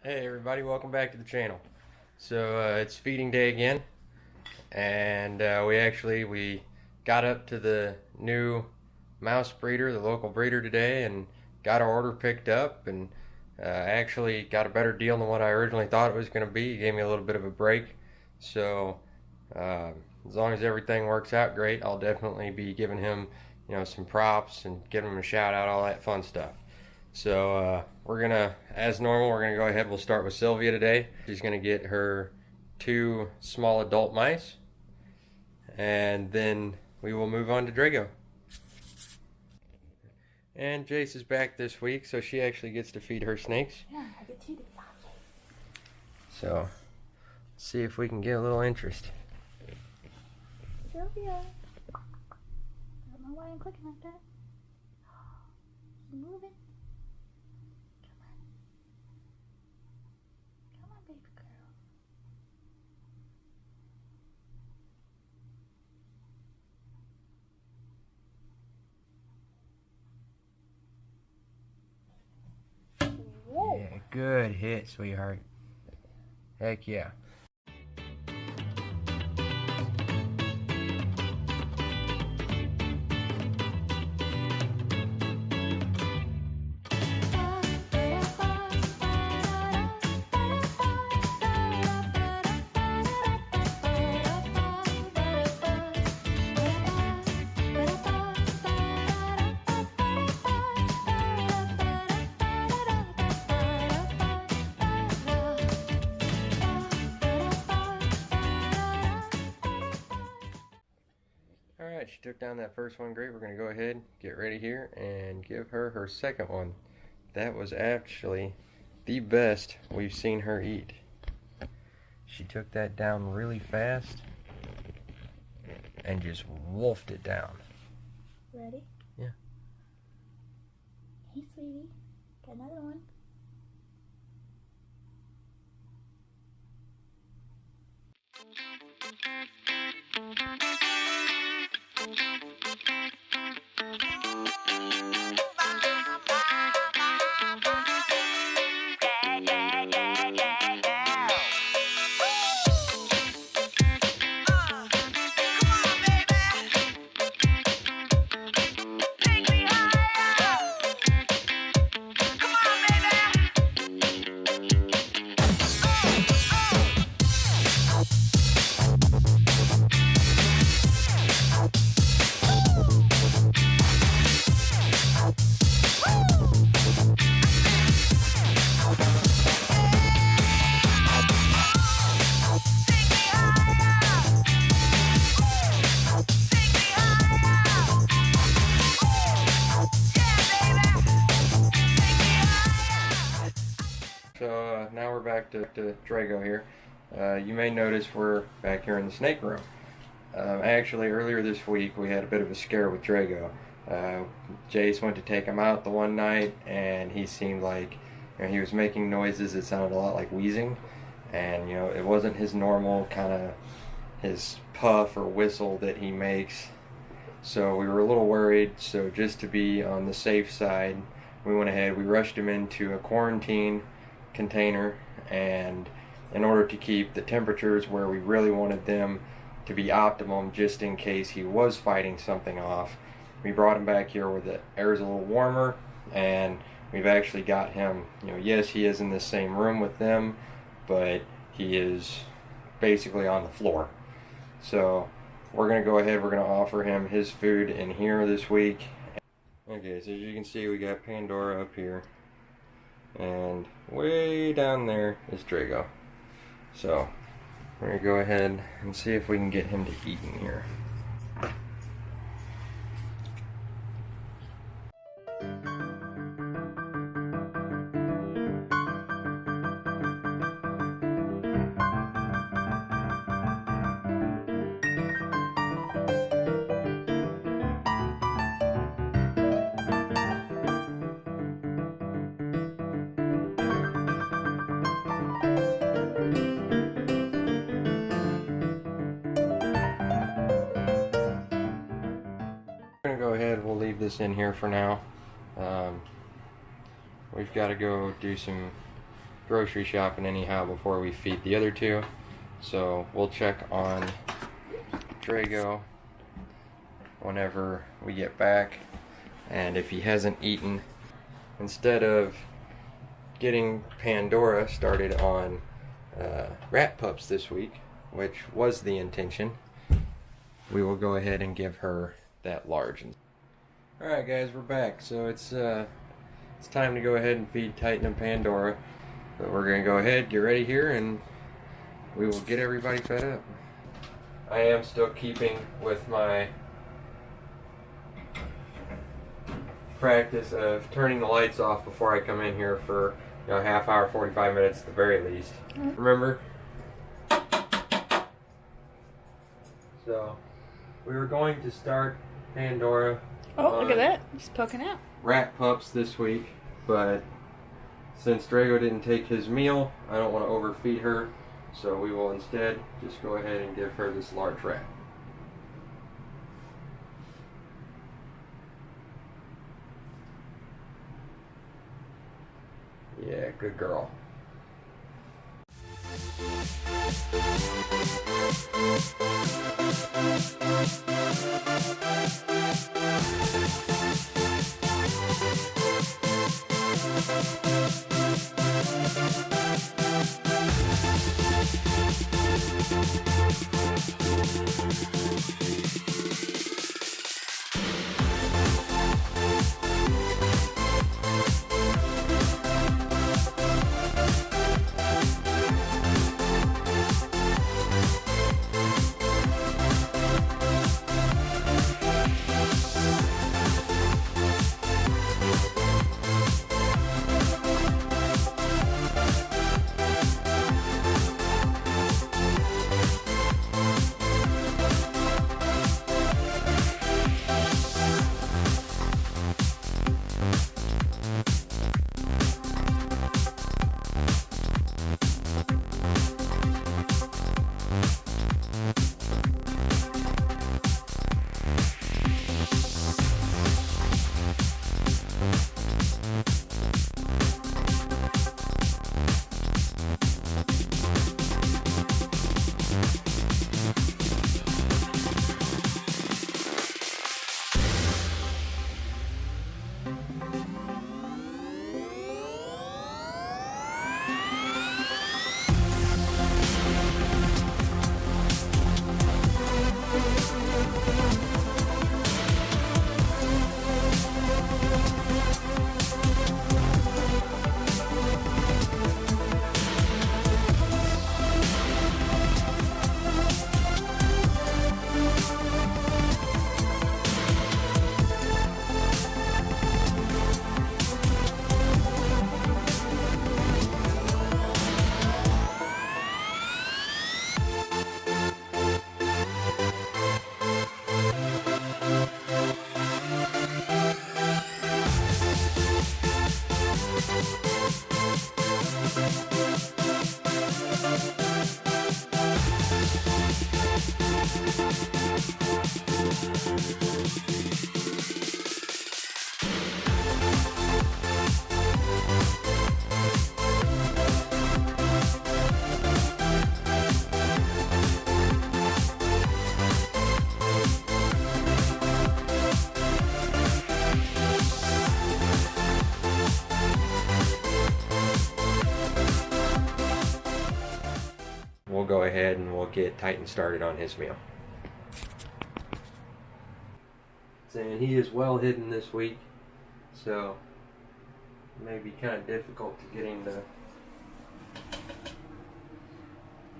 Hey everybody, welcome back to the channel. So it's feeding day again, and we got up to the new mouse breeder, the local breeder today, and got our order picked up, and actually got a better deal than what I originally thought it was going to be. He gave me a little bit of a break, so uh, as long as everything works out great, I'll definitely be giving him, some props and giving him a shout out, all that fun stuff. So we're gonna, as normal, we're gonna go ahead. We'll start with Sylvia today. She's gonna get her 2 small adult mice, and then we will move on to Drago. And Jace is back this week, so she actually gets to feed her snakes. Yeah, I get 2 to feed. So, see if we can get a little interest. Sylvia. I don't know why I'm clicking like that. Keep moving. Come on, baby girl. Whoa. Yeah, good hit, sweetheart. Heck yeah. Alright, she took down that first one. Great. We're going to go ahead, get ready here, and give her her second one. That was actually the best we've seen her eat. She took that down really fast and just wolfed it down. Ready? Yeah. Hey, sweetie. Got another one. So now we're back to Drago here. You may notice we're back here in the snake room. Actually, earlier this week we had a bit of a scare with Drago. Jace went to take him out the one night, and he seemed like he was making noises that sounded a lot like wheezing, and it wasn't his normal kind of his puff or whistle that he makes. So we were a little worried. So just to be on the safe side, we went ahead. We rushed him into a quarantine container, and in order to keep the temperatures where we really wanted them to be optimum, just in case he was fighting something off, we brought him back here where the air is a little warmer, and we've actually got him, yes, he is in the same room with them, but he is basically on the floor. So we're going to go ahead, we're going to offer him his food in here this week. Okay, so as you can see, we got Pandora up here, and way down there is Drago. So we're going to go ahead and see if we can get him to eat in here. Go ahead, we'll leave this in here for now. We've got to go do some grocery shopping anyhow before we feed the other two. So we'll check on Drago whenever we get back. And if he hasn't eaten, instead of getting Pandora started on rat pups this week, which was the intention, we will go ahead and give her that large. Alright guys, we're back. So it's time to go ahead and feed Titan and Pandora. But we're going to go ahead, get ready here, and we will get everybody fed up. I am still keeping with my practice of turning the lights off before I come in here for half hour, 45 minutes at the very least. Remember? So we were going to start Pandora. Oh, look at that. Just poking out. Rat pups this week, but since Drago didn't take his meal, I don't want to overfeed her, so we will instead just go ahead and give her this large rat. Yeah, good girl. We'll go ahead and we'll get Titan started on his meal. And he is well hidden this week, so it may be kind of difficult to get him to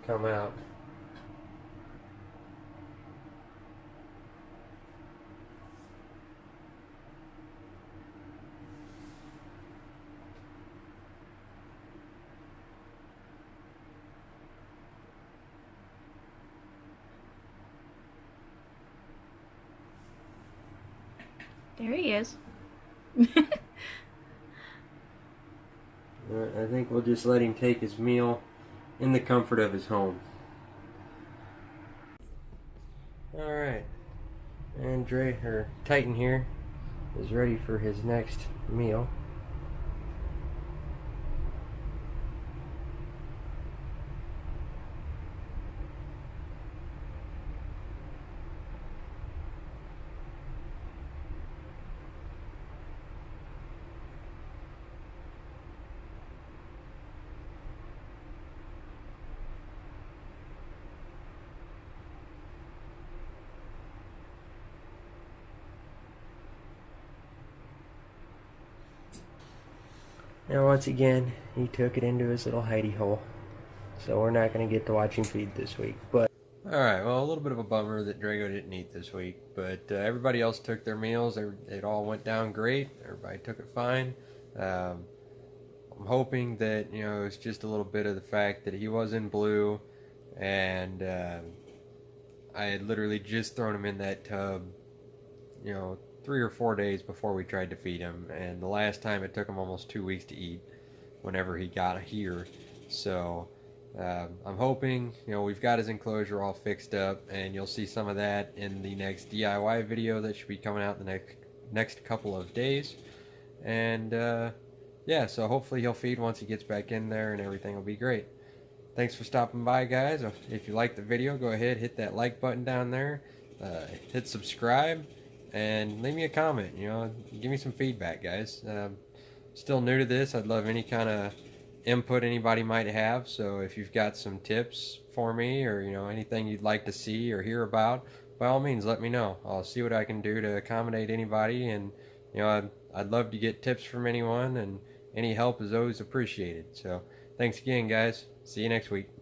come out. There he is. I think we'll just let him take his meal in the comfort of his home. Alright. And Titan here is ready for his next meal. And once again, he took it into his little hidey hole. So we're not going to get to watch him feed this week. But alright, well, a little bit of a bummer that Drago didn't eat this week. But everybody else took their meals. It all went down great. Everybody took it fine. I'm hoping that, you know, it's just a little bit of the fact that he was in blue. And I had literally just thrown him in that tub, you know, 3 or 4 days before we tried to feed him. And the last time it took him almost 2 weeks to eat whenever he got here. So I'm hoping, you know, we've got his enclosure all fixed up, and you'll see some of that in the next DIY video that should be coming out in the next couple of days. And yeah, so hopefully he'll feed once he gets back in there, and everything will be great. Thanks for stopping by, guys. If you liked the video, go ahead, hit that like button down there, hit subscribe, and leave me a comment. You know, give me some feedback, guys. Still new to this. I'd love any kind of input anybody might have. So if you've got some tips for me, or you know, anything you'd like to see or hear about, by all means, let me know. I'll see what I can do to accommodate anybody. And you know, I'd love to get tips from anyone, and any help is always appreciated. So thanks again, guys. See you next week.